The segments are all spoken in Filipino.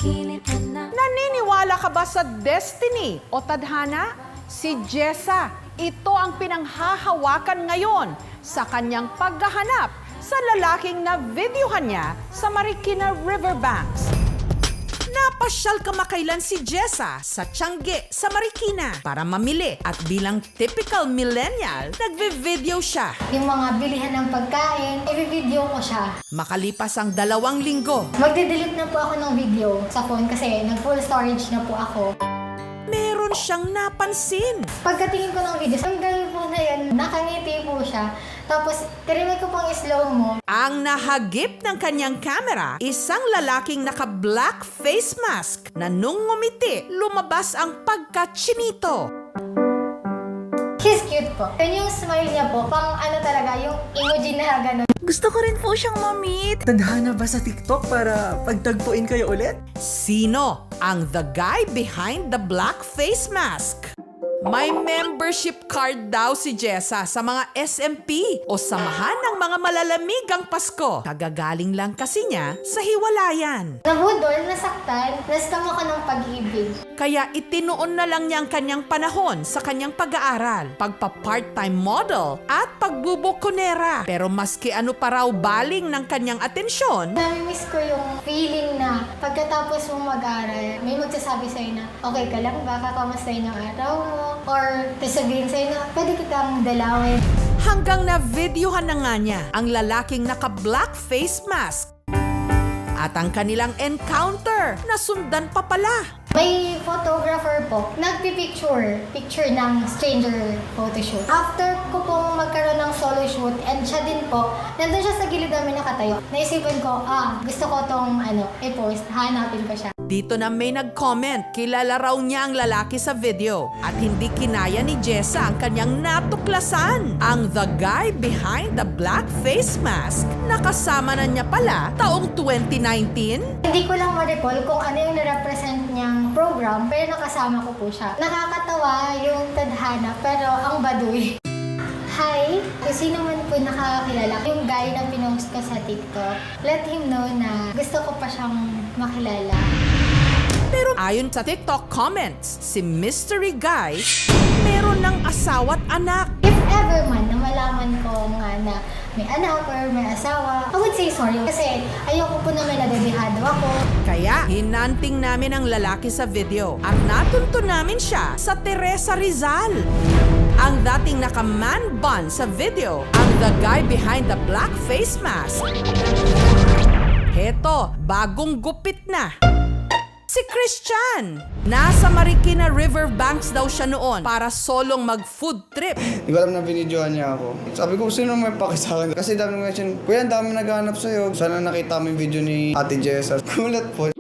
Naniniwala ka ba sa destiny o tadhana? Si Jessa, ito ang pinanghahawakan ngayon sa kanyang paghahanap sa lalaking na videohan niya sa Marikina Riverbanks. Napasyal kamakailan si Jessa sa Tiangge sa Marikina para mamili at bilang typical millennial, nagve-video siya. Yung mga bilihan ng pagkain, i-video ko siya. Makalipas ang 2 linggo, Magde-delete na po ako ng video sa phone kasi nag-full storage na po ako. meron siyang napansin. Pagkatingin ko ng video, ang galing po na yan, nakangiti po siya. Tapos, trinay ko pang slow mo. Ang nahagip ng kanyang camera, isang lalaking naka-black face mask na nung ngumiti, lumabas ang pagka-chinito. He's cute po. Yun yung smile niya po, pang ano talaga, yung emoji na gano'n. Gusto ko rin po siyang ma-meet. Tadhana ba sa TikTok para pagtagpuin kayo ulit? Sino ang the guy behind the black face mask? May membership card daw si Jessa sa mga SMP o samahan ng mga malalamigang Pasko. Kagagaling lang kasi niya sa hiwalayan. Nabudol, nasaktan, nastam ako ng pag-ibig. Kaya itinuon na lang niya ang kanyang panahon sa kanyang pag-aaral, pagpa-part-time model at pagbubukonera. Pero maski ano pa raw baling ng kanyang atensyon, Nami-miss ko yung feeling na pagkatapos mo mag-aral, may magsasabi sa'yo na, okay ka lang ba? Kakamustahin yung araw mo? Or sasabihin sa'yo na, pwede kitang dalawin. hanggang na-videohan na nga niya ang lalaking naka-black face mask. At ang kanilang encounter, nasundan pa pala. May photographer po, picture ng stranger photoshoot. After ko pong magkaroon ng solo shoot and siya din po, nandun siya sa gilid namin nakatayo. Naisipan ko, gusto ko tong i-post, hanapin ko siya. Dito na may nag-comment, kilala raw niya ang lalaki sa video at hindi kinaya ni Jessa ang kanyang natuklasan. Ang the guy behind the black face mask, nakasama na niya pala taong 2019. Hindi ko lang ma-recall kung ano yung na-represent niyang program, pero nakasama ko po siya. Nakakatawa yung tadhana, pero ang baduy. Hi! Kung sino man po nakakakilala, yung guy na pinost ko sa TikTok, let him know na gusto ko pa siyang makilala. Pero ayon sa TikTok comments, si Mystery Guy meron ng asawa't anak. If ever man na malaman ko nga na may anak or may asawa, I would say sorry kasi ayoko po na may nadedehado ako. Kaya hinanting namin ang lalaki sa video at natunto namin siya sa Teresa Rizal. Ang dating naka-man bun sa video, ang the guy behind the black face mask. Heto, bagong gupit na. Si Christian! Nasa Marikina Riverbanks daw siya noon para solong mag-food trip. Hindi ko alam na binidyohan niya ako. Sabi ko, sino may pakisakin? Kasi dami mention, kuya, ang dami naghahanap sa'yo. Sana nakita mo yung video ni Ate Jessa. Kulat po.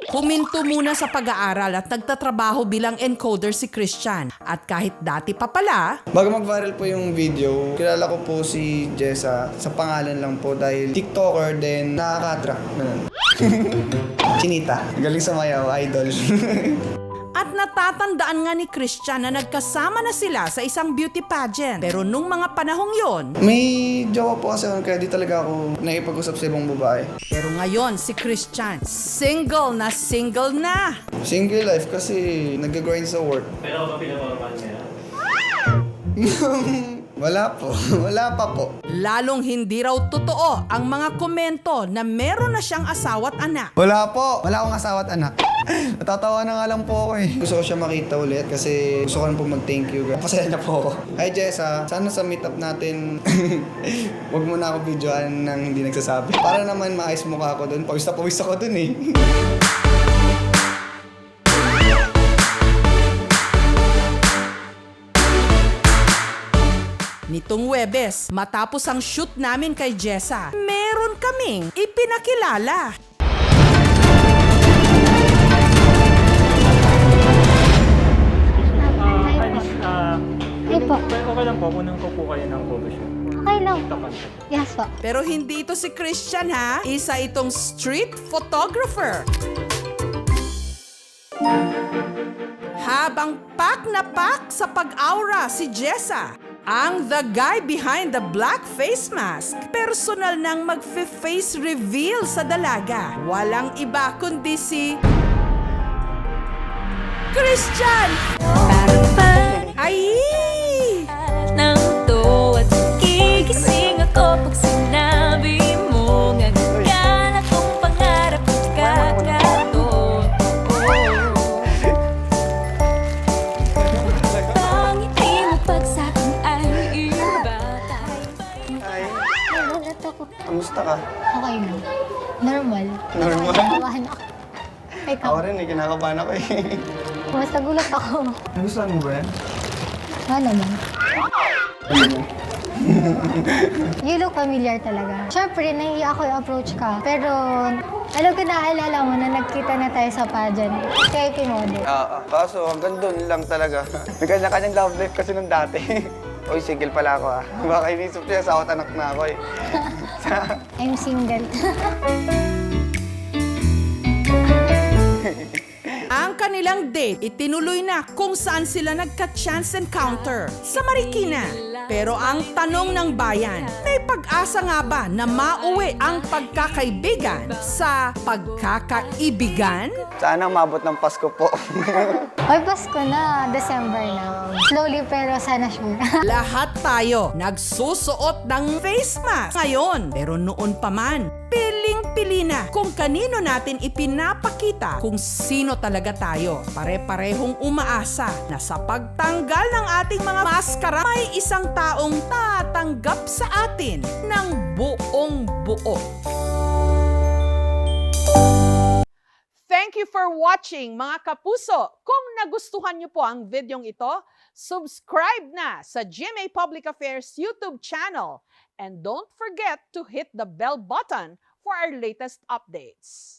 Huminto muna sa pag-aaral at nagtatrabaho bilang encoder si Christian. At kahit dati pa pala, Bago mag-viral po yung video, kilala ko po si Jessa sa pangalan lang po dahil TikToker din nakaka-attract. Chinita. Galing sa mayaw, idol. at natatandaan nga ni Christian na nagkasama na sila sa isang beauty pageant. Pero nung mga panahong yon, May jowa po kasi ako kaya di talaga ako naipag-usap sa ibang babae. pero ngayon si Christian, single na. Single life kasi nag-grind sa work. Pero ako ba pinapamahal niya? Wala po. Wala pa po. Lalong hindi raw totoo ang mga komento na meron na siyang asawa at anak. Wala po. Wala akong asawa at anak. Natatawa na nga lang po ako eh. Gusto ko siya makita ulit kasi gusto ko na po mag-thank you. Pasaya na po ako. Hi Jessa, sana sa meetup natin, wag mo na ako videoan nang hindi nagsasabi. Para naman maayos mukha ako dun. Pawis na pawis ako dun eh. Nitong Huwebes, matapos ang shoot namin kay Jessa, meron kaming ipinakilala. Hey po. Okay lang po, kunin ko po kayo ng photoshoot. Okay lang. Yes po. Pero hindi ito si Christian ha, isa itong street photographer. Habang pak na pak sa pag-aura si Jessa, Ang the guy behind the black face mask, personal nang mag-face reveal sa dalaga. Walang iba kundi si Christian! Ay! Nang to at gigising ako pag sinabi mo ngagana kong pangarap at kakatotoo. Pangiti mo pag sa'kin ay iba tayo. Ay, Nagulat ako. kamusta ka? Okay na. Normal. Normal? Kinakabahan ako. Ikaw, Ako rin, kinakabahan ako eh. mas nagulat ako. Nagustuhan mo ba yan? Ano naman? You look familiar talaga. Siyempre, nahiya ako i-approach ka. Pero, alam ko naalala mo na nagkita na tayo sa pageant. Kaya pinodel. Kaso hanggang doon lang talaga. May kanya-kanyang love life kasi nung dati. Uy, single pala ako ah. Baka inisip niya, sakot anak na ako eh. I'm single. Ang kanilang date itinuloy na kung saan sila nagka-chance encounter sa Marikina. Pero ang tanong ng bayan, may pag-asa nga ba na mauwi ang pagkakaibigan sa pagkakaibigan? Sana mabot ng Pasko po. Hoy, Pasko na. December na. Slowly pero sana sure. Lahat tayo nagsusuot ng face mask ngayon. Pero noon pa man, piling-pili na kung kanino natin ipinapakita kung sino talaga tayo. Pare-parehong umaasa na sa pagtanggal ng ating mga maskara, may isang taong tatanggap sa atin ng buong buo. Thank you for watching, mga kapuso. Kung nagustuhan niyo po ang videong ito, subscribe na sa GMA Public Affairs YouTube channel. And don't forget to hit the bell button for our latest updates.